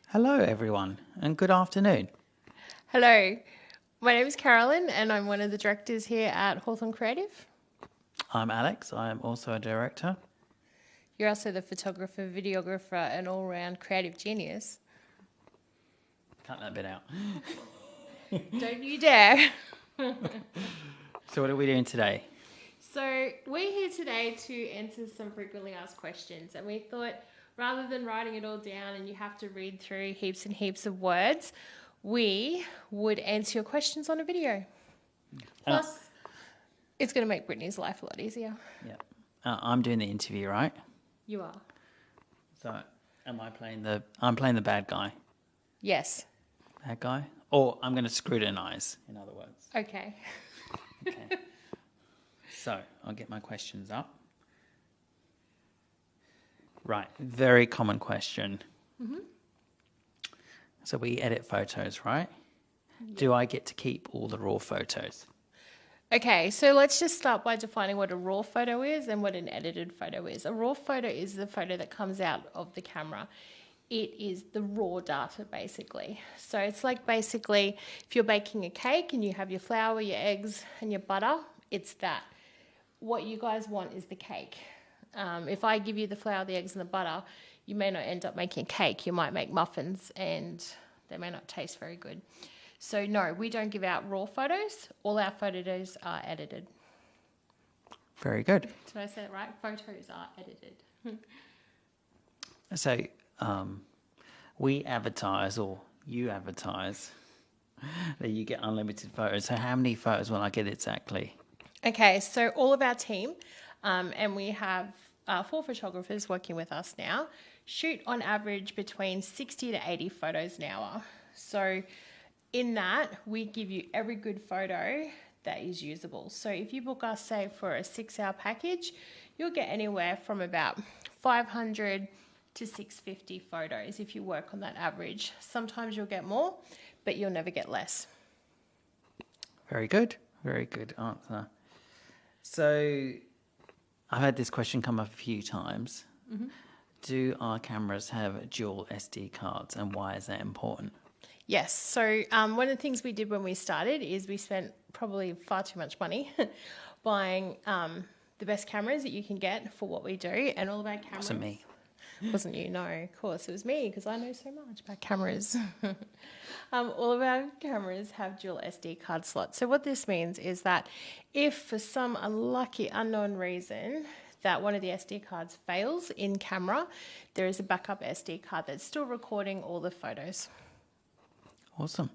Hello, everyone, and good afternoon. Hello, my name is Carolyn and I'm one of the directors here at Hawthorne Creative. I'm Alex. I am also a director. You're also the photographer, videographer and all-round creative genius. Cut that bit out. Don't you dare. So what are we doing today? So we're here today to answer some frequently asked questions, and we thought rather than writing it all down and you have to read through heaps and heaps of words, we would answer your questions on a video. Plus, it's going to make Brittany's life a lot easier. Yeah, I'm doing the interview, right? You are. So, am I playing the? I'm playing the bad guy. Yes. Bad guy, or I'm going to scrutinize. In other words. Okay. Okay. So I'll get my questions up. Right, very common question. Mm-hmm. So we edit photos, right? Yeah. Do I get to keep all the raw photos? Okay, so let's just start by defining what a raw photo is and what an edited photo is. A raw photo is the photo that comes out of the camera. It is the raw data, basically. So it's like basically if you're baking a cake and you have your flour, your eggs and your butter, it's that. What you guys want is the cake. If I give you the flour, the eggs and the butter, you may not end up making a cake. You might make muffins and they may not taste very good. So no, we don't give out raw photos. All our photos are edited. Very good. Did I say it right? Photos are edited. So we advertise, or you advertise, that you get unlimited photos. So how many photos will I get exactly? Okay, so all of our team, and we have 4 photographers working with us now, shoot on average between 60 to 80 photos an hour. So in that, we give you every good photo that is usable. So if you book us, say, for a 6-hour package, you'll get anywhere from about 500 to 650 photos if you work on that average. Sometimes you'll get more, but you'll never get less. Very good answer. So I've had this question come up a few times. Mm-hmm. Do our cameras have dual SD cards, and why is that important? Yes. So one of the things we did when we started is we spent probably far too much money buying the best cameras that you can get for what we do, and all of our cameras. Wasn't me. Wasn't you? No, of course it was me, because I know so much about cameras. All of our cameras have dual SD card slots. So what this means is that if for some unlucky unknown reason that one of the SD cards fails in camera, there is a backup SD card that's still recording all the photos. Awesome.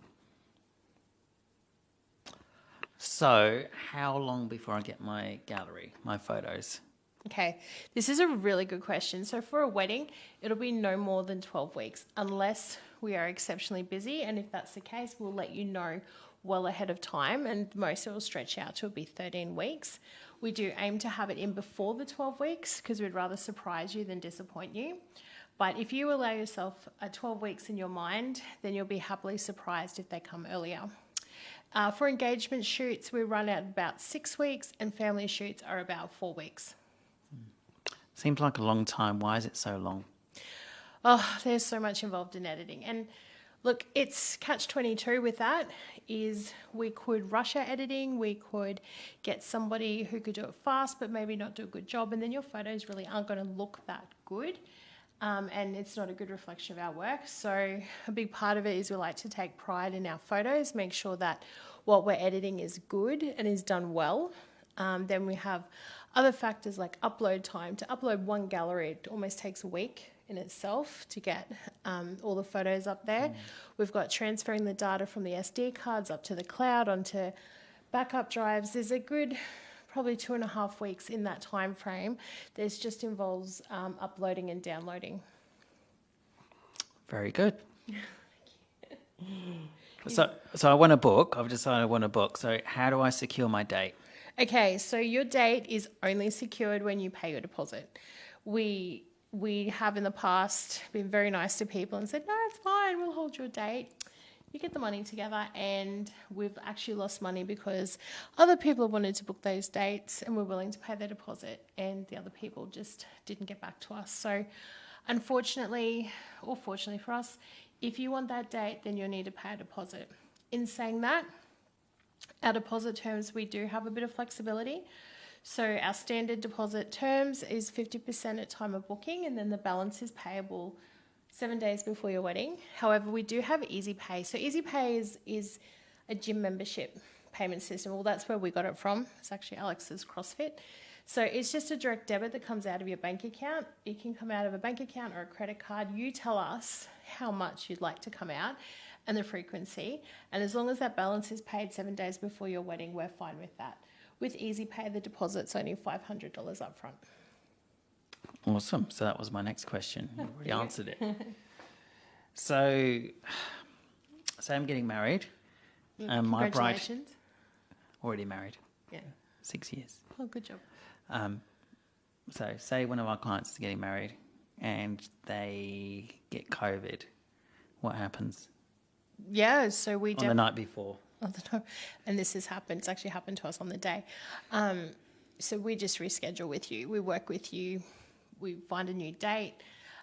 So how long before I get my gallery, my photos? Okay, this is a really good question. So for a wedding, it'll be no more than 12 weeks unless we are exceptionally busy. And if that's the case, we'll let you know well ahead of time. And most it will stretch out to be 13 weeks. We do aim to have it in before the 12 weeks because we'd rather surprise you than disappoint you. But if you allow yourself 12 weeks in your mind, then you'll be happily surprised if they come earlier. For engagement shoots, we run at about 6 weeks, and family shoots are about 4 weeks. Seems like a long time. Why is it so long? Oh, there's so much involved in editing. And look, it's catch-22 with that is we could rush our editing, we could get somebody who could do it fast but maybe not do a good job, and then your photos really aren't going to look that good. And it's not a good reflection of our work. So a big part of it is we like to take pride in our photos, make sure that what we're editing is good and is done well. Then we have other factors like upload time. To upload one gallery, it almost takes a week in itself to get all the photos up there. We've got transferring the data from the SD cards up to the cloud onto backup drives. There's a good probably 2.5 weeks in that time frame. This just involves uploading and downloading. Very good. So I want a book. I've decided I want a book. So how do I secure my date? Okay, so your date is only secured when you pay your deposit. We have in the past been very nice to people and said, no, it's fine, we'll hold your date. You get the money together, and we've actually lost money because other people wanted to book those dates and were willing to pay their deposit, and the other people just didn't get back to us. So Unfortunately, or fortunately for us, if you want that date, then you'll need to pay a deposit. In saying that, our deposit terms, we do have a bit of flexibility. So our standard deposit terms is 50% at time of booking, and then the balance is payable 7 days before your wedding. However, we do have Easy Pay. So Easy Pay is a gym membership payment system. Well, that's where we got it from. It's actually Alex's CrossFit. So it's just a direct debit that comes out of your bank account. It can come out of a bank account or a credit card. You tell us how much you'd like to come out and the frequency. And as long as that balance is paid 7 days before your wedding, we're fine with that. With Easy Pay, the deposit's only $500 up front. Awesome. So that was my next question. You already answered it. So, say I'm getting married. And my bride Congratulations. already married. Yeah. 6 years. Oh, good job. So say one of our clients is getting married and they get COVID. What happens Yeah, so we on the night before? and this has happened. It's actually happened to us on the day. So we just reschedule with you. We work with you. We find a new date.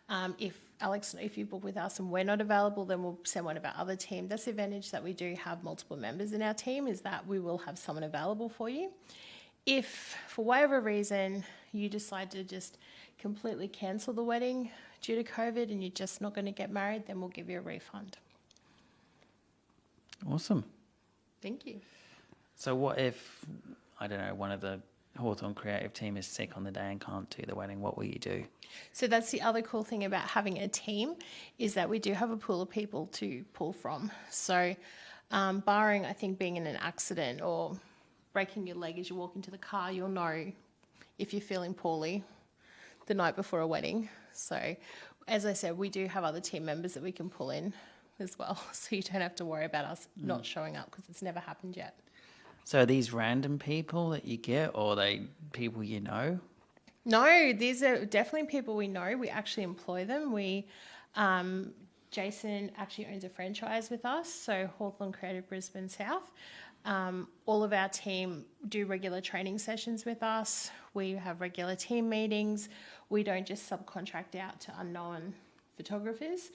If you book with us and we're not available, then we'll send one of our other team. That's the advantage that we do have multiple members in our team, is that we will have someone available for you. If for whatever reason you decide to just completely cancel the wedding due to COVID and you're just not going to get married, then we'll give you a refund. Awesome. Thank you. So what if, I don't know, one of the Hawthorn creative team is sick on the day and can't do the wedding? What will you do? So that's the other cool thing about having a team, is that we do have a pool of people to pull from. So barring, I think, being in an accident or breaking your leg as you walk into the car, you'll know if you're feeling poorly the night before a wedding. So as I said, we do have other team members that we can pull in as well. So you don't have to worry about us not showing up, because it's never happened yet. So are these random people that you get, or are they people you know? No, these are definitely people we know. We actually employ them. Jason actually owns a franchise with us, so Hawthorn Creative Brisbane South. All of our team do regular training sessions with us. We have regular team meetings. We don't just subcontract out to unknown photographers.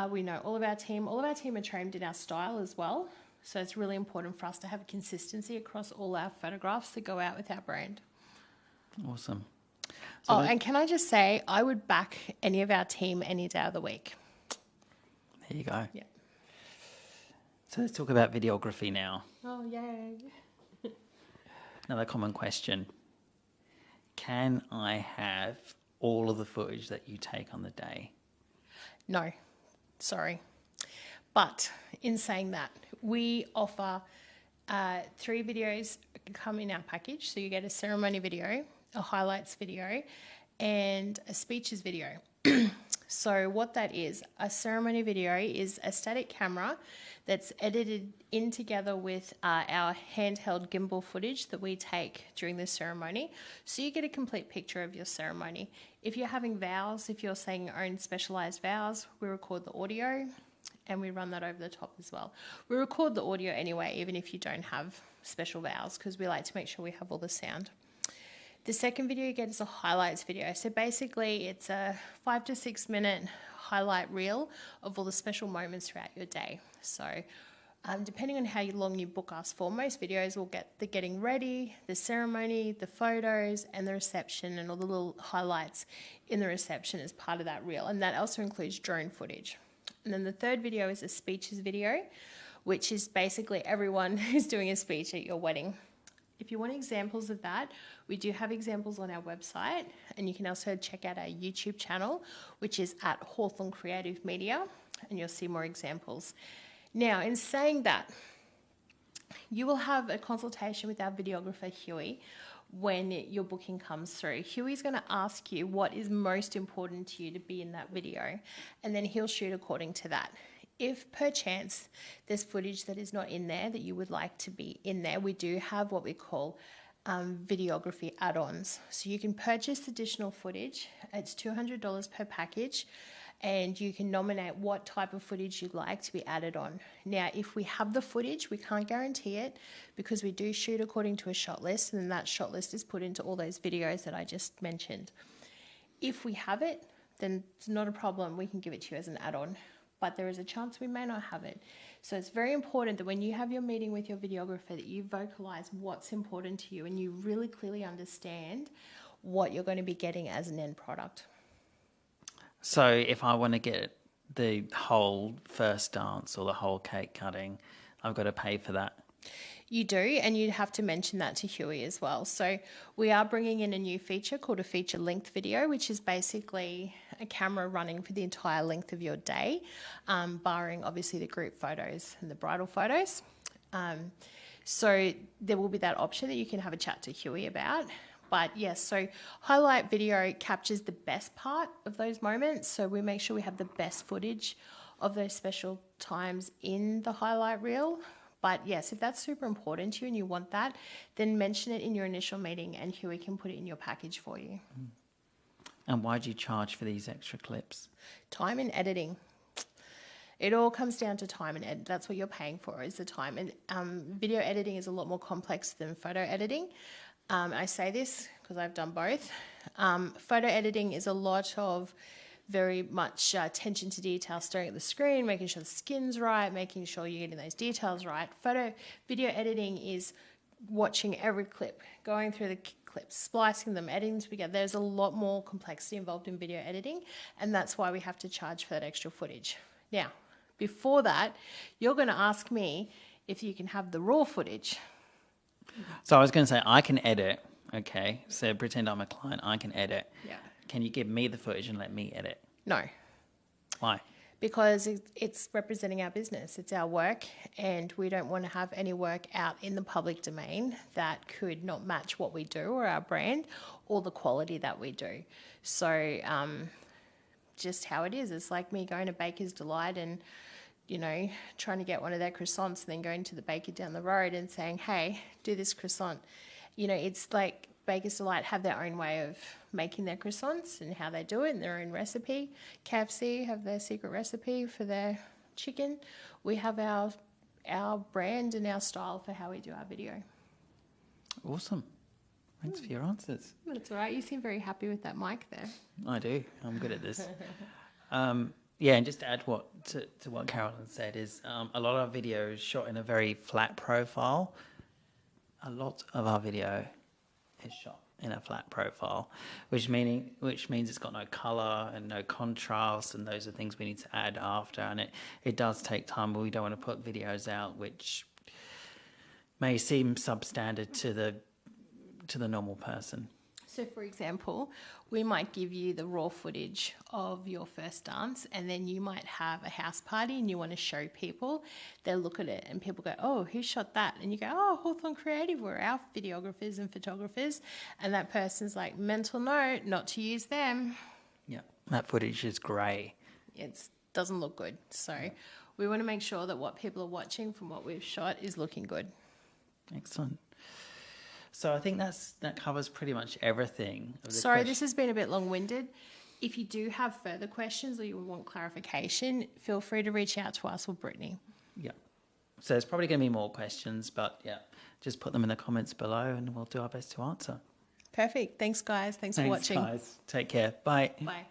We know all of our team. All of our team are trained in our style as well. So it's really important for us to have consistency across all our photographs that go out with our brand. Awesome. So and can I just say, I would back any of our team any day of the week. there you go. Yeah. So let's talk about videography now. Oh, yay. Another common question. Can I have all of the footage that you take on the day? No, sorry. But in saying that, we offer 3 videos come in our package. So you get a ceremony video, a highlights video, and a speeches video. So what that is, a ceremony video is a static camera that's edited in together with our handheld gimbal footage that we take during the ceremony. So you get a complete picture of your ceremony. If you're having vows, if you're saying your own specialised vows, we record the audio and we run that over the top as well. We record the audio anyway, even if you don't have special vows, because we like to make sure we have all the sound. The second video you get is a highlights video. So basically it's a 5 to 6 minute highlight reel of all the special moments throughout your day. So depending on how long you book us for, most videos will get the getting ready, the ceremony, the photos, and the reception, and all the little highlights in the reception as part of that reel. And that also includes drone footage. And then the third video is a speeches video, which is basically everyone who's doing a speech at your wedding. If you want examples of that, we do have examples on our website, and you can also check out our YouTube channel, which is at Hawthorn Creative Media, and you'll see more examples. Now, in saying that, you will have a consultation with our videographer, Huey, when your booking comes through. Huey's going to ask you what is most important to you to be in that video, and then he'll shoot according to that. If perchance there's footage that is not in there that you would like to be in there, we do have what we call videography add-ons. So you can purchase additional footage. It's $200 per package, and you can nominate what type of footage you'd like to be added on. Now, if we have the footage, we can't guarantee it, because we do shoot according to a shot list, and then that shot list is put into all those videos that I just mentioned. If we have it, then it's not a problem. We can give it to you as an add-on, but there is a chance we may not have it. So it's very important that when you have your meeting with your videographer that you vocalize what's important to you and you really clearly understand what you're going to be getting as an end product. So if I want to get the whole first dance or the whole cake cutting, I've got to pay for that. You do, and you'd have to mention that to Huey as well. So we are bringing in a new feature called a feature length video, which is basically a camera running for the entire length of your day, barring obviously the group photos and the bridal photos. So there will be that option that you can have a chat to Huey about. But yes, so highlight video captures the best part of those moments. So we make sure we have the best footage of those special times in the highlight reel. But yes, if that's super important to you and you want that, then mention it in your initial meeting and Huey can put it in your package for you. And why do you charge for these extra clips? Time and editing. It all comes down to time and edit. That's what you're paying for, is the time. And video editing is a lot more complex than photo editing. I say this because I've done both. Photo editing is a lot of very much attention to detail, staring at the screen, making sure the skin's right, making sure you're getting those details right. Video editing is watching every clip, going through the clips, splicing them, editing them together. There's a lot more complexity involved in video editing, and that's why we have to charge for that extra footage. Now, before that, you're going to ask me if you can have the raw footage. So I was going to say, I can edit, okay? So pretend I'm a client, I can edit. Yeah. Can you give me the footage and let me edit? No. Why? Because it's representing our business. It's our work, and we don't want to have any work out in the public domain that could not match what we do or our brand or the quality that we do. So just how it is. It's like me going to Baker's Delight and, you know, trying to get one of their croissants and then going to the baker down the road and saying, hey, do this croissant. You know, it's like Baker's Delight have their own way of making their croissants and how they do it and their own recipe. KFC have their secret recipe for their chicken. We have our brand and our style for how we do our video. Awesome. Thanks for your answers. That's all right. You seem very happy with that mic there. I do. I'm good at this. Yeah, and just to add to what Carolyn said is a lot of our video is shot in a very flat profile. A lot of our video is shot in a flat profile, which means it's got no color and no contrast, and those are things we need to add after. And it does take time, but we don't want to put videos out which may seem substandard to the normal person. So, for example, we might give you the raw footage of your first dance, and then you might have a house party and you want to show people. They'll look at it and people go, oh, who shot that? And you go, oh, Hawthorne Creative, we're our videographers and photographers. And that person's like, mental note, not to use them. Yeah, that footage is grey. It doesn't look good. So we want to make sure that what people are watching from what we've shot is looking good. Excellent. So I think that covers pretty much everything. Sorry, this has been a bit long-winded. If you do have further questions or you want clarification, feel free to reach out to us or Brittany. Yeah. So there's probably going to be more questions, but yeah, just put them in the comments below and we'll do our best to answer. Perfect. Thanks, guys. Thanks for watching. Thanks, guys. Take care. Bye. Bye.